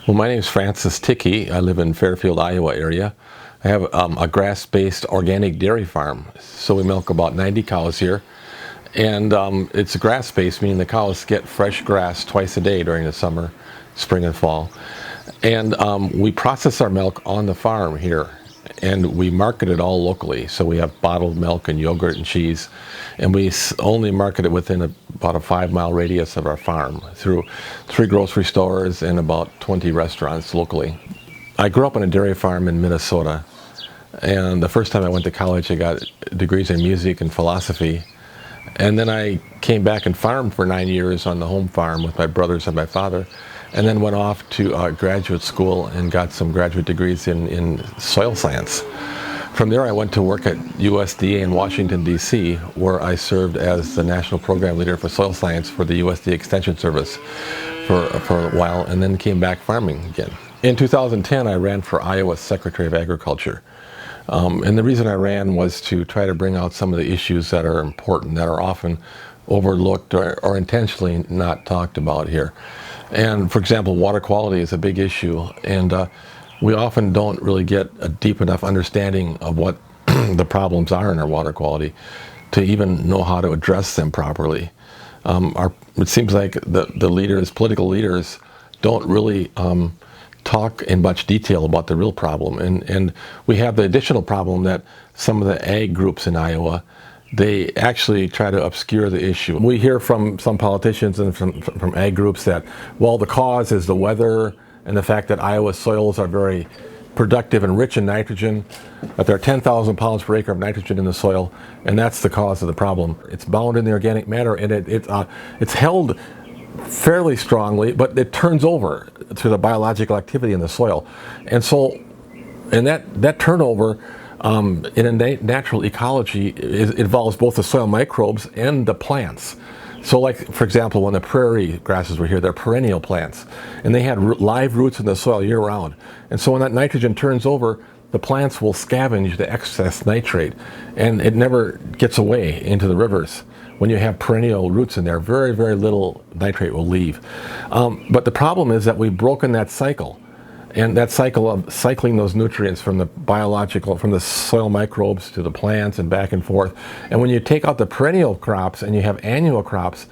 Well, my name is Francis Thicke. I live in Fairfield, Iowa area. I have a grass-based organic dairy farm. So we milk about 90 cows here. And it's grass-based, meaning the cows get fresh grass twice a day during the summer, spring and fall. And we process our milk on the farm here. And we market it all locally. So we have bottled milk and yogurt and cheese. And we only market it within about a 5-mile radius of our farm through 3 grocery stores and about 20 restaurants locally. I grew up on a dairy farm in Minnesota. And the first time I went to college, I got degrees in music and philosophy. And then I came back and farmed for 9 years on the home farm with my brothers and my father. And then went off to graduate school and got some graduate degrees in soil science. From there I went to work at USDA in Washington, D.C., where I served as the national program leader for soil science for the USDA Extension Service for a while, and then came back farming again. In 2010 I ran for Iowa's Secretary of Agriculture. And the reason I ran was to try to bring out some of the issues that are important, that are often overlooked or intentionally not talked about here. And for example, water quality is a big issue, and we often don't really get a deep enough understanding of what the problems are in our water quality to even know how to address them properly. It seems like the leaders, political leaders, don't really talk in much detail about the real problem. And we have the additional problem that some of the ag groups in Iowa, they actually try to obscure the issue. We hear from some politicians and from ag groups that, well, the cause is the weather and the fact that Iowa's soils are very productive and rich in nitrogen, that there are 10,000 pounds per acre of nitrogen in the soil, and that's the cause of the problem. It's bound in the organic matter, and it's held fairly strongly, but it turns over through the biological activity in the soil. And so, and that turnover in a natural ecology involves both the soil microbes and the plants. So like, for example, when the prairie grasses were here, they're perennial plants, and they had live roots in the soil year-round. And so when that nitrogen turns over, the plants will scavenge the excess nitrate, and it never gets away into the rivers. When you have perennial roots in there, very, very little nitrate will leave. But the problem is that we've broken that cycle. And that cycle of cycling those nutrients from the soil microbes to the plants and back and forth. And when you take out the perennial crops and you have annual crops,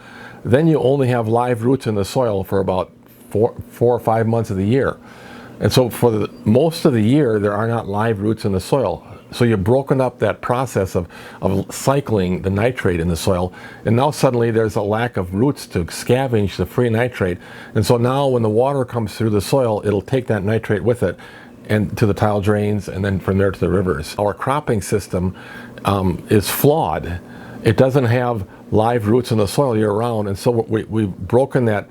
then you only have live roots in the soil for about 4 or 5 months of the year. And so for most of the year, there are not live roots in the soil. So you've broken up that process of cycling the nitrate in the soil, and now suddenly there's a lack of roots to scavenge the free nitrate. And so now when the water comes through the soil, it'll take that nitrate with it and to the tile drains, and then from there to the rivers. Our cropping system is flawed. It doesn't have live roots in the soil year-round, and so we've broken that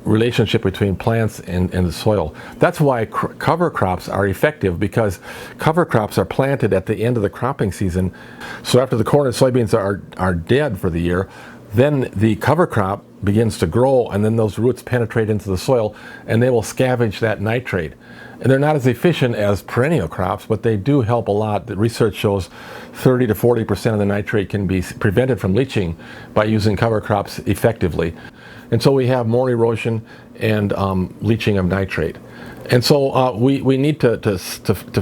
relationship between plants and the soil. That's why cover crops are effective, because cover crops are planted at the end of the cropping season. So after the corn and soybeans are dead for the year, then the cover crop begins to grow, and then those roots penetrate into the soil, and they will scavenge that nitrate. And they're not as efficient as perennial crops, but they do help a lot. The research shows 30 to 40% of the nitrate can be prevented from leaching by using cover crops effectively. And so we have more erosion and leaching of nitrate. And so we need to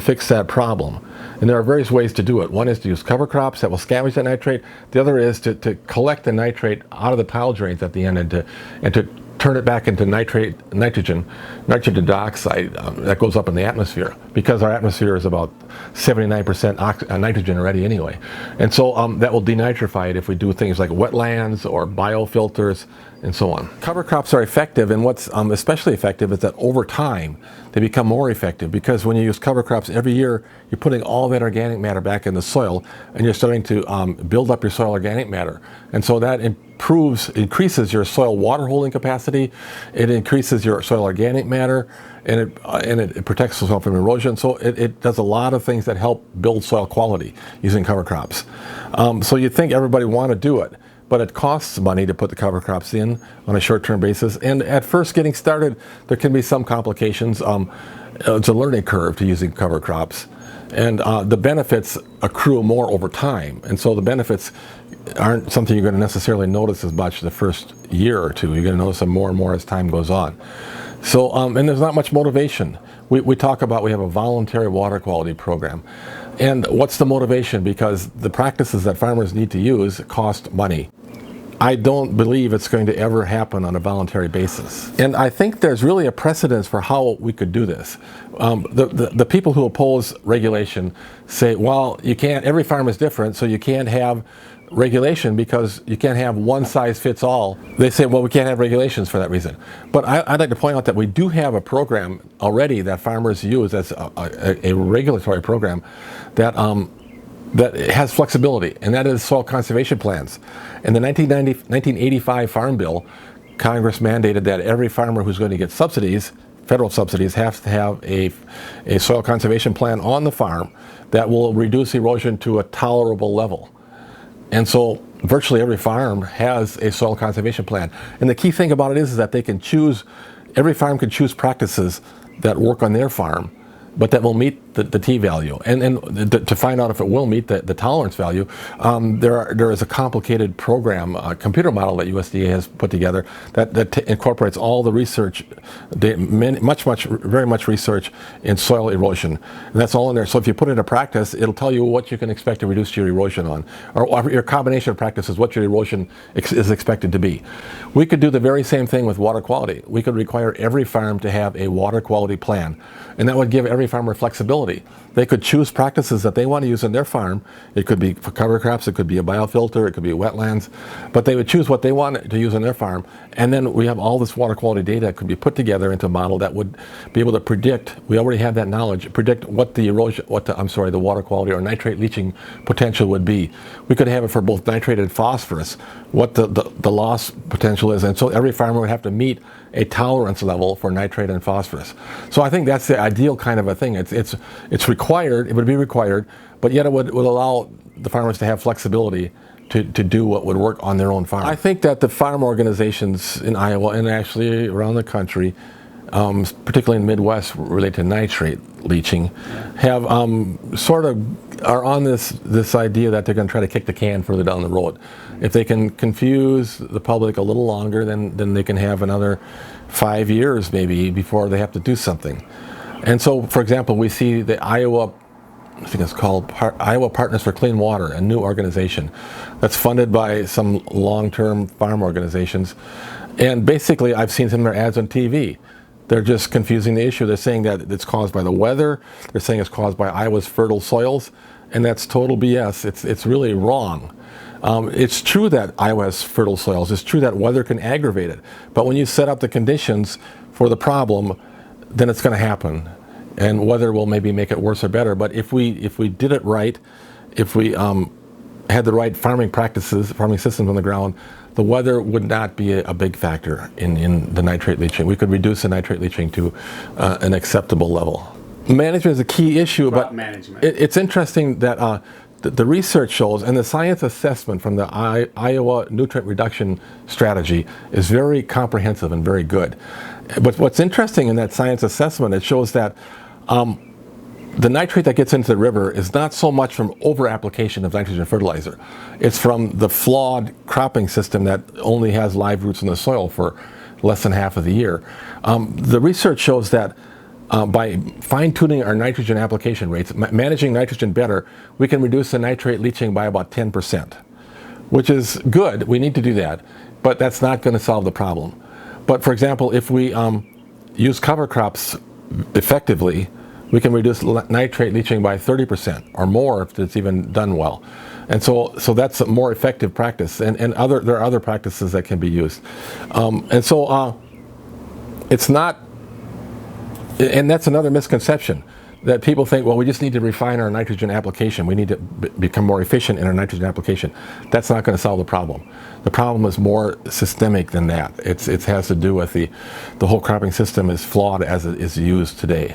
fix that problem. And there are various ways to do it. One is to use cover crops that will scavenge that nitrate. The other is to collect the nitrate out of the tile drains at the end and to turn it back into nitrogen dioxide that goes up in the atmosphere, because our atmosphere is about 79% nitrogen already anyway. And so that will denitrify it if we do things like wetlands or biofilters and so on. Cover crops are effective, and what's especially effective is that over time they become more effective, because when you use cover crops every year, you're putting all that organic matter back in the soil, and you're starting to build up your soil organic matter. And so that increases your soil water holding capacity, it increases your soil organic matter, and it protects the soil from erosion. So it does a lot of things that help build soil quality using cover crops. So you'd think everybody want to do it, but it costs money to put the cover crops in on a short-term basis. And at first getting started, there can be some complications. It's a learning curve to using cover crops. And the benefits accrue more over time. And so the benefits aren't something you're going to necessarily notice as much the first year or two. You're going to notice them more and more as time goes on. So, and there's not much motivation. We talk about, we have a voluntary water quality program. And what's the motivation? Because the practices that farmers need to use cost money. I don't believe it's going to ever happen on a voluntary basis. And I think there's really a precedence for how we could do this. The people who oppose regulation say, well, you can't, every farm is different, so you can't have regulation because you can't have one size fits all. They say, well, we can't have regulations for that reason. But I'd like to point out that we do have a program already that farmers use as a regulatory program that that has flexibility, and that is soil conservation plans. In the 1985 Farm Bill, Congress mandated that every farmer who's going to get subsidies, federal subsidies, has to have a soil conservation plan on the farm that will reduce erosion to a tolerable level. And so virtually every farm has a soil conservation plan. And the key thing about it is that they can choose, every farm can choose practices that work on their farm, but that will meet the T value. And to find out if it will meet the tolerance value, there is a complicated program, a computer model that USDA has put together that incorporates all the research, very much research in soil erosion. And that's all in there. So if you put it into practice, it'll tell you what you can expect to reduce your erosion on, or your combination of practices, what your erosion is expected to be. We could do the very same thing with water quality. We could require every farm to have a water quality plan, and that would give every farmer flexibility. They could choose practices that they want to use on their farm. It could be for cover crops, it could be a biofilter, it could be wetlands, but they would choose what they want to use on their farm. And then we have all this water quality data that could be put together into a model that would be able to predict, we already have that knowledge, predict what the erosion, the water quality or nitrate leaching potential would be. We could have it for both nitrate and phosphorus, what the loss potential is. And so every farmer would have to meet a tolerance level for nitrate and phosphorus. So I think that's the ideal kind of a thing. It's required, it would be required, but yet it would allow the farmers to have flexibility to do what would work on their own farm. I think that the farm organizations in Iowa and actually around the country, particularly in the Midwest related to nitrate leaching, have are on this idea that they're going to try to kick the can further down the road. If they can confuse the public a little longer, then they can have another 5 years maybe before they have to do something. And so, for example, we see the Iowa, I think it's called Iowa Partners for Clean Water, a new organization that's funded by some long-term farm organizations. And basically, I've seen some of their ads on TV. They're just confusing the issue. They're saying that it's caused by the weather. They're saying it's caused by Iowa's fertile soils, and that's total BS. It's really wrong. It's true that Iowa has fertile soils. It's true that weather can aggravate it. But when you set up the conditions for the problem, then it's going to happen. And weather will maybe make it worse or better. But if we did it right, if we had the right farming practices, farming systems on the ground, the weather would not be a big factor in the nitrate leaching. We could reduce the nitrate leaching to an acceptable level. Management is a key issue, but it's interesting that the research shows, and the science assessment from the Iowa nutrient reduction strategy is very comprehensive and very good. But what's interesting in that science assessment, it shows that the nitrate that gets into the river is not so much from over-application of nitrogen fertilizer. It's from the flawed cropping system that only has live roots in the soil for less than half of the year. The research shows that by fine-tuning our nitrogen application rates, managing nitrogen better, we can reduce the nitrate leaching by about 10%, which is good. We need to do that, but that's not going to solve the problem. But for example, if we use cover crops effectively, we can reduce nitrate leaching by 30% or more if it's even done well. And so that's a more effective practice. And there are other practices that can be used. It's not, and that's another misconception, that people think, well, we just need to refine our nitrogen application. We need to become more efficient in our nitrogen application. That's not going to solve the problem. The problem is more systemic than that. It has to do with the whole cropping system is flawed as it is used today.